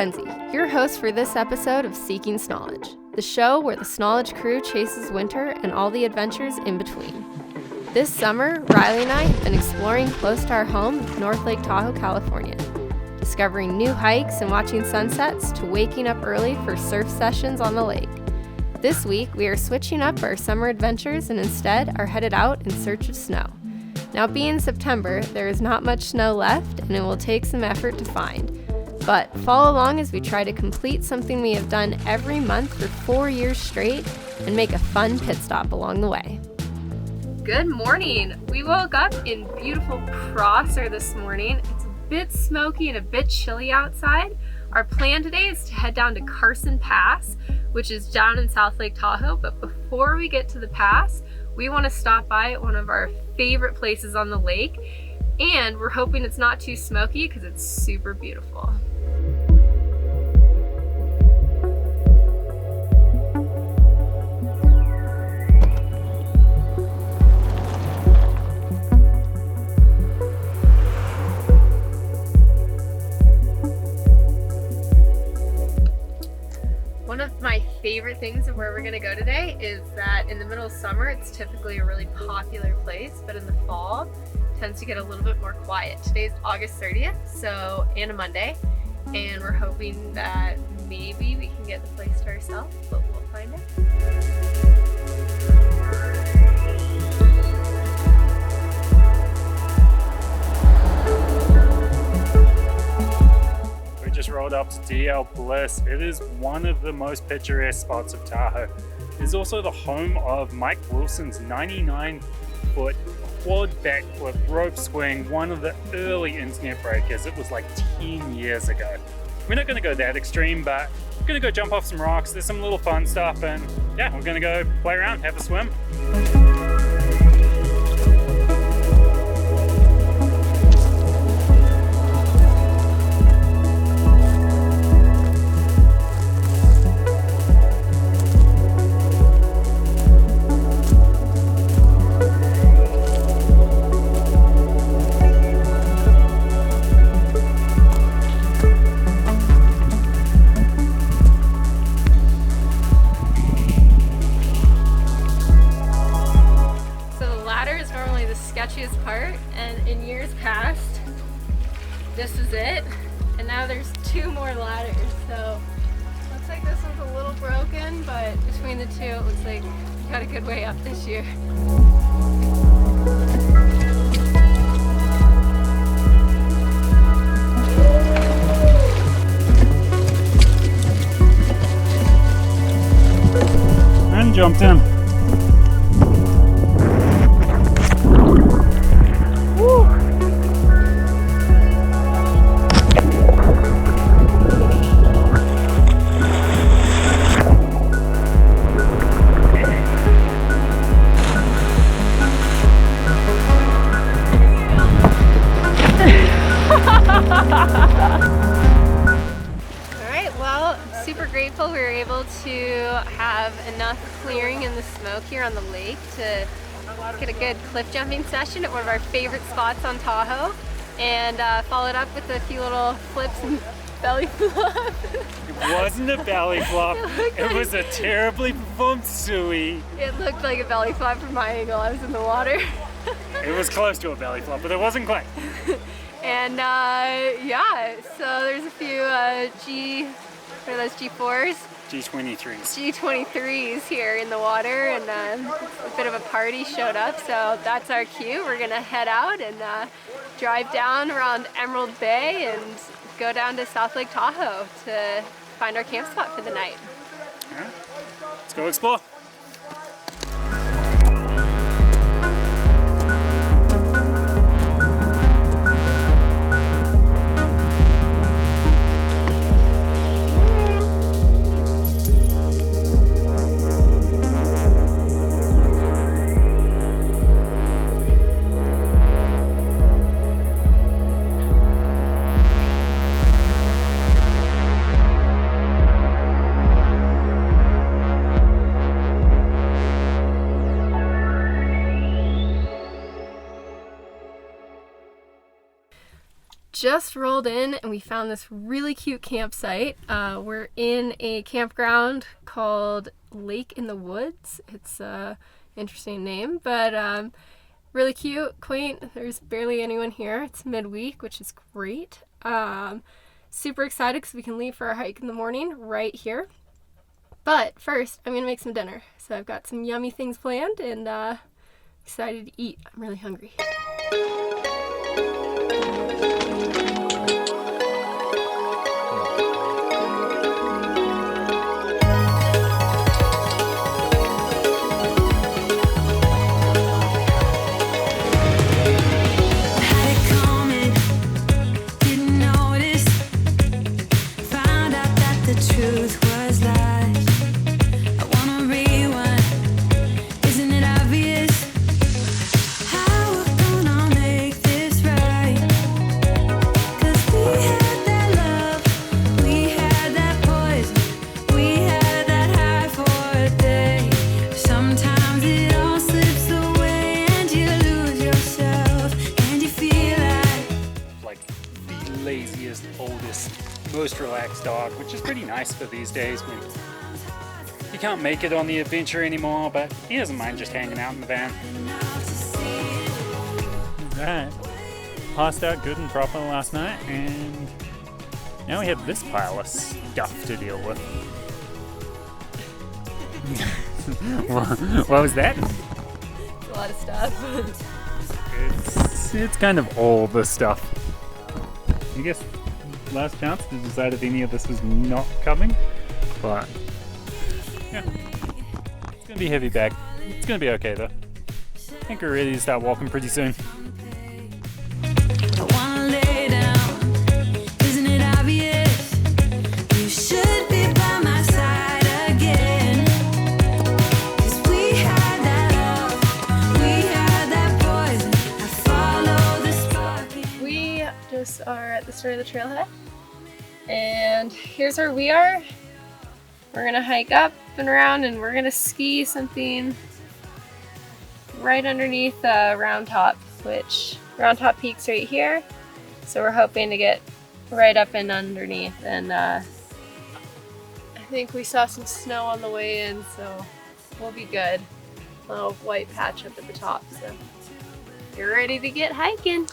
Kenzie, your host for this episode of Seeking Snowledge, the show where the Snowledge crew chases winter and all the adventures in between. This summer, Riley and I have been exploring close to our home, North Lake Tahoe, California, discovering new hikes and watching sunsets to waking up early for surf sessions on the lake. This week, we are switching up our summer adventures and instead are headed out in search of snow. Now, being September, there is not much snow left and it will take some effort to find. But follow along as we try to complete something we have done every month for 4 years straight and make a fun pit stop along the way. Good morning! We woke up in beautiful Prosser this morning. It's a bit smoky and a bit chilly outside. Our plan today is to head down to Carson Pass, which is down in South Lake Tahoe. But before we get to the pass, we want to stop by at one of our favorite places on the lake. And we're hoping it's not too smoky because it's super beautiful. One of my favorite things of where we're going to go today is that in the middle of summer, it's typically a really popular place, but in the fall, it tends to get a little bit more quiet. Today's August 30th, and a Monday, and we're hoping that maybe we can get the place to ourselves, but we'll find out. Just rolled up to DL Bliss. It is one of the most picturesque spots of Tahoe. It is also the home of Mike Wilson's 99-foot quad backflip rope swing, one of the early internet breakers. It was like 10 years ago. We're not going to go that extreme, but we're going to go jump off some rocks. There's some little fun stuff, and yeah, we're going to go play around, have a swim. Sketchiest part, and in years past this is it, and now there's 2 more ladders, so looks like this one's a little broken, but between the 2 it looks like we got a good way up this year. And jumped in. Alright, well, super grateful we were able to have enough clearing in the smoke here on the lake to get a good cliff jumping session at one of our favorite spots on Tahoe, and followed up with a few little flips and belly flop. It wasn't a belly flop, it was a terribly performed suey. It looked like a belly flop from my angle. I was in the water. It was close to a belly flop, but it wasn't quite. And yeah, so there's a few what are those, G4s? G23s. G23s here in the water, and a bit of a party showed up, so that's our cue. We're gonna head out and drive down around Emerald Bay and go down to South Lake Tahoe to find our camp spot for the night. All right, let's go explore. just rolled in and we found this really cute campsite. We're in a campground called Lake in the Woods. It's a interesting name, but really cute, quaint. There's barely anyone here. It's midweek, which is great. Super excited because we can leave for our hike in the morning right here. But first, I'm gonna make some dinner. So I've got some yummy things planned and excited to eat. I'm really hungry. Most relaxed dog, which is pretty nice for these days when you can't make it on the adventure anymore, but he doesn't mind just hanging out in the van. Alright, passed out good and proper last night, and now we have this pile of stuff to deal with. What was that? It's a lot of stuff. It's kind of all the stuff. I guess last chance to decide if any of this was not coming, but yeah, it's gonna be a heavy bag. It's gonna be okay though. I think we're ready to start walking pretty soon. We just are at the start of the trailhead. And here's where we are. We're gonna hike up and around and we're gonna ski something right underneath Roundtop, which Roundtop peak's right here. So we're hoping to get right up and underneath, and I think we saw some snow on the way in, so we'll be good. A little white patch up at the top, so you're ready to get hiking.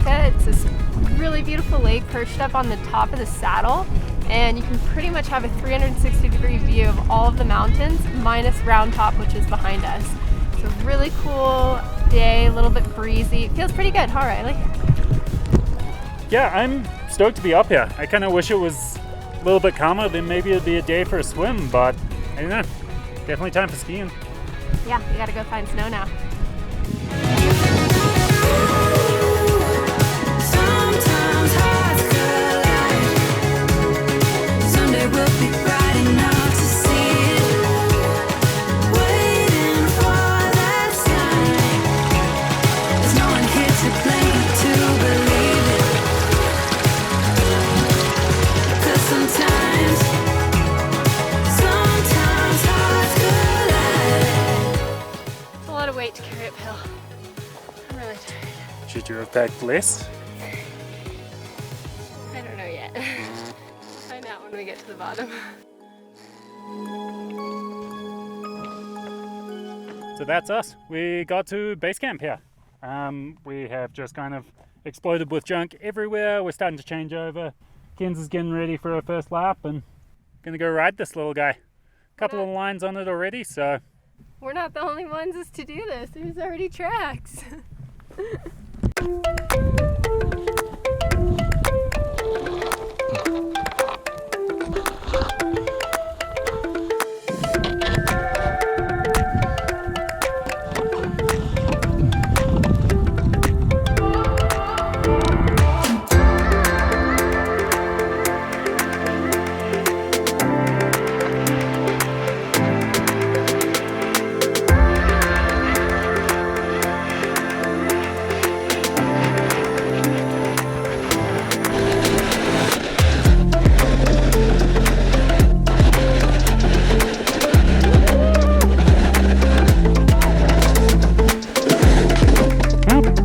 It's this really beautiful lake perched up on the top of the saddle, and you can pretty much have a 360-degree view of all of the mountains minus Roundtop, which is behind us. It's a really cool day, a little bit breezy. It feels pretty good, huh, Riley? Yeah, I'm stoked to be up here. I kind of wish it was a little bit calmer, then maybe it'd be a day for a swim, but I don't know. Definitely time for skiing. Yeah, we gotta go find snow now. To carry uphill. I'm really tired. Should you have packed Bliss? I don't know yet. Find out when we get to the bottom. So that's us. We got to base camp here. We have just kind of exploded with junk everywhere. We're starting to change over. Kenzie's getting ready for her first lap and gonna go ride this little guy. Couple of lines on it already, so we're not the only ones to do this. There's already tracks.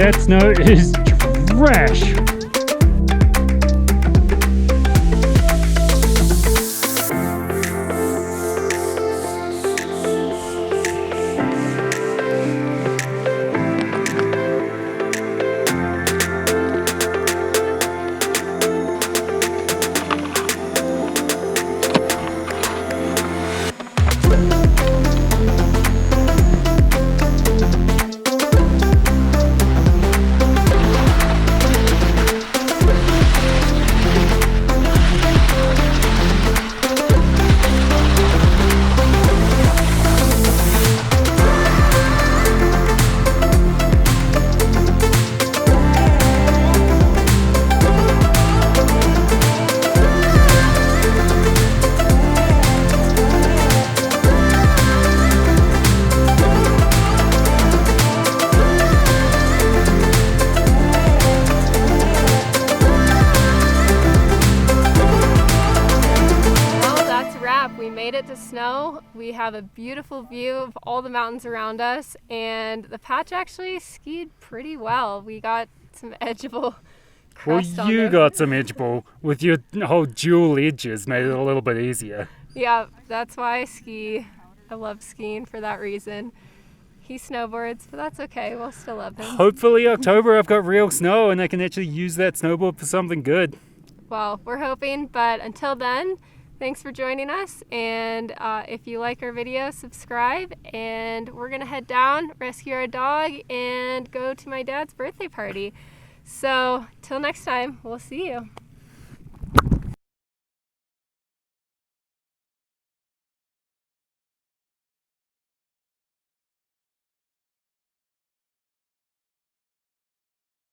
That snow is trash. To snow. We have a beautiful view of all the mountains around us, and the patch actually skied pretty well. We got some edgeable crust on you them. got some edgeable with your whole dual edges, made it a little bit easier. Yeah, that's why I ski. I love skiing for that reason. He snowboards, but that's okay. We'll still love him. Hopefully October I've got real snow and I can actually use that snowboard for something good. Well, we're hoping, but until then, thanks for joining us, and if you like our video, subscribe, and we're gonna head down, rescue our dog, and go to my dad's birthday party. So till next time, we'll see you.